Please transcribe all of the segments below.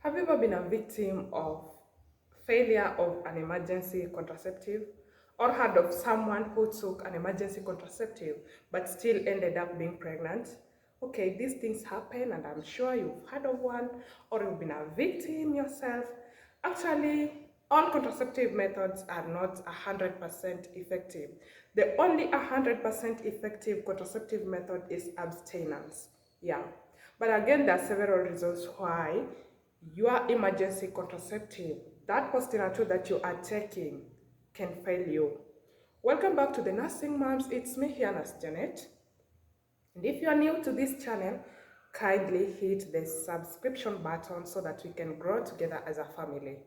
Have you ever been a victim of failure of an emergency contraceptive, or heard of someone who took an emergency contraceptive but still ended up being pregnant? Okay, these things happen and I'm sure you've heard of one or you've been a victim yourself. Actually, all contraceptive methods are not 100% effective. The only 100% effective contraceptive method is abstinence. Yeah. But again, there are several reasons why your emergency contraceptive, that postinor that you are taking, can fail you. Welcome back to the Nursing Moms. It's me here, Nurse Janet. And if you are new to this channel, kindly hit the subscription button so that we can grow together as a family.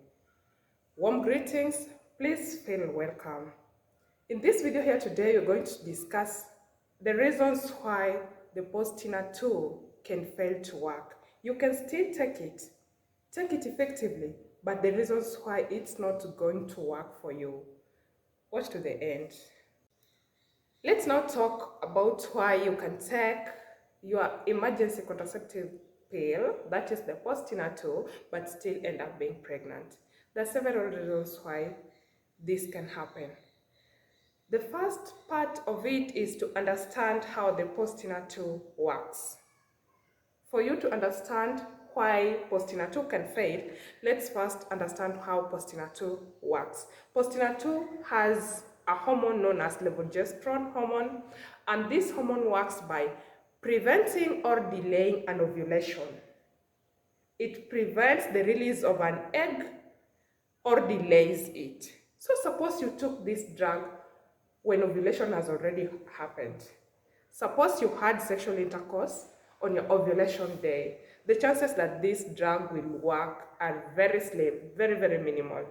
Warm greetings. Please feel welcome. In this video here today, we're going to discuss the reasons why the postinor 2 can fail to work. You can still take it effectively, but the reasons why it's not going to work for you. Watch to the end. Let's now talk about why you can take your emergency contraceptive pill, that is the postinor 2, but still end up being pregnant. There are several reasons why this can happen. The first part of it is to understand how the postinor 2 works. For you to understand why postinor 2 can fail, let's first understand how postinor 2 works. Postinor 2 has a hormone known as levogestrone hormone, and this hormone works by preventing or delaying an ovulation. It prevents the release of an egg or delays it. So suppose you took this drug when ovulation has already happened. Suppose you had sexual intercourse on your ovulation day. The chances that this drug will work are very slim, very minimal.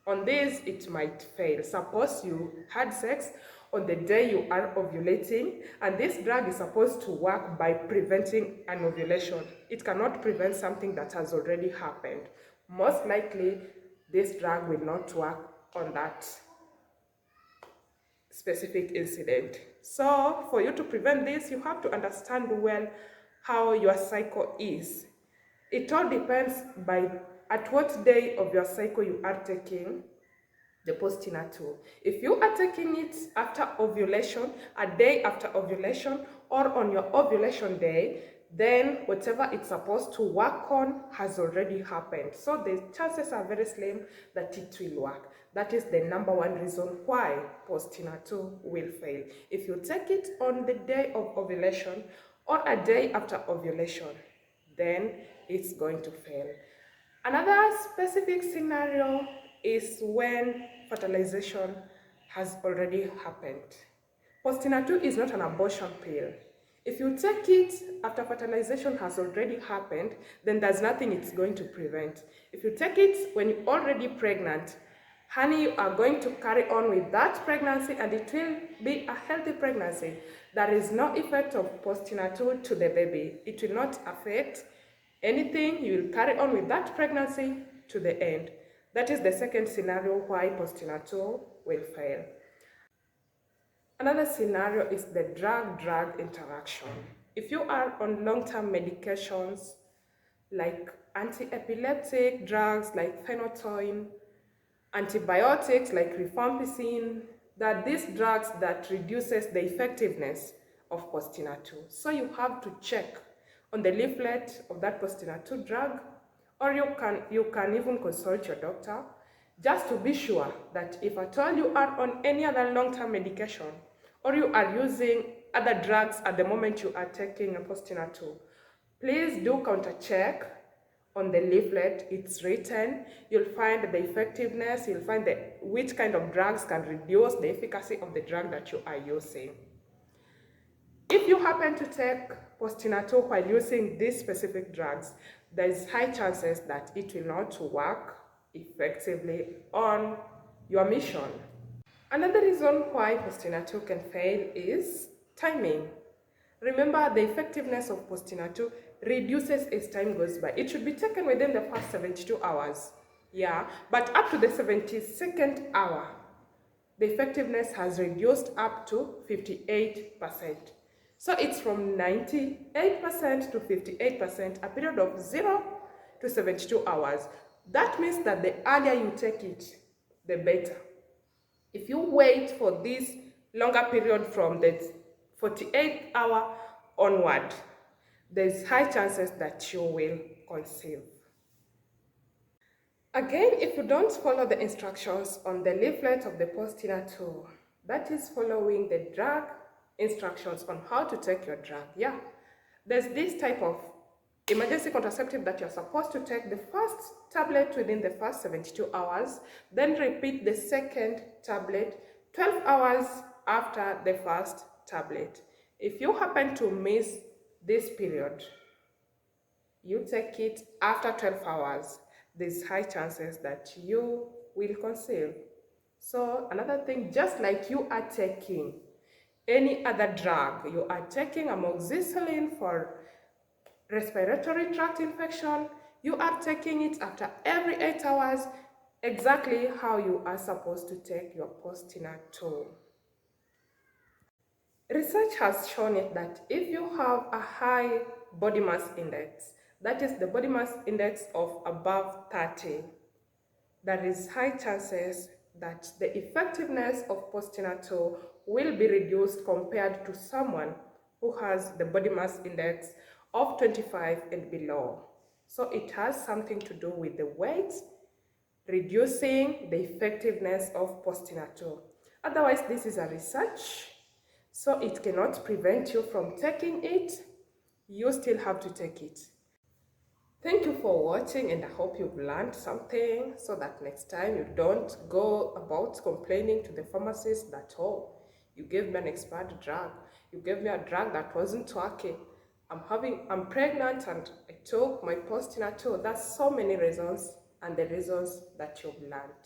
On this, it might fail. Suppose you had sex on the day you are ovulating, and this drug is supposed to work by preventing an ovulation. It cannot prevent something that has already happened. Most likely, this drug will not work on that specific incident. So for you to prevent this, you have to understand well how your cycle is. It all depends by at what day of your cycle you are taking the postinor 2. If you are taking it after ovulation, a day after ovulation, or on your ovulation day, then whatever it's supposed to work on has already happened. So the chances are very slim that it will work. That is the number one reason why postinor 2 will fail. If you take it on the day of ovulation or a day after ovulation, then it's going to fail. Another specific scenario is when fertilization has already happened. Postinor 2 is not an abortion pill. If you take it after fertilization has already happened, then there's nothing it's going to prevent. If you take it when you're already pregnant, honey, you are going to carry on with that pregnancy and it will be a healthy pregnancy. There is no effect of postinor 2 to the baby. It will not affect anything. You will carry on with that pregnancy to the end. That is the second scenario why postinor 2 will fail. Another scenario is the drug-drug interaction. If you are on long-term medications like anti-epileptic drugs like phenytoin, antibiotics like rifampicin, that these drugs that reduces the effectiveness of postinor 2. So you have to check on the leaflet of that postinor 2 drug, or you can even consult your doctor just to be sure that if at all you are on any other long-term medication or you are using other drugs at the moment you are taking a postinor 2, please do counter check on the leaflet. It's written. You'll find the effectiveness, you'll find which kind of drugs can reduce the efficacy of the drug that you are using. If you happen to take postinor 2 while using these specific drugs, there's high chances that it will not work effectively on your mission. Another reason why postinor 2 can fail is timing. Remember, the effectiveness of postinor 2 reduces as time goes by. It should be taken within the first 72 hours. Yeah, but up to the 72nd hour, the effectiveness has reduced up to 58%. So it's from 98% to 58%, a period of 0 to 72 hours. That means that the earlier you take it, the better. If you wait for this longer period from the 48-hour onward, there's high chances that you will conceive. Again, if you don't follow the instructions on the leaflet of the postinor tool, that is following the drug instructions on how to take your drug, there's this type of emergency contraceptive that you're supposed to take the first tablet within the first 72 hours, then repeat the second tablet 12 hours after the first tablet. If you happen to miss this period, you take it after 12 hours, there's high chances that you will conceive. So another thing, just like you are taking any other drug, you are taking amoxicillin for respiratory tract infection, you are taking it after every 8 hours, exactly how you are supposed to take your postinor tool. Research has shown it that if you have a high body mass index, that is the body mass index of above 30, there is high chances that the effectiveness of postinor tool will be reduced compared to someone who has the body mass index of 25 and below. So it has something to do with the weight, reducing the effectiveness of postinor tool. Otherwise, this is a research, so it cannot prevent you from taking it. You still have to take it. Thank you for watching, and I hope you've learned something so that next time you don't go about complaining to the pharmacist that, oh, you gave me an expired drug, you gave me a drug that wasn't working, I'm pregnant and I took my postinor tool. That's so many reasons, and the reasons that you've learned.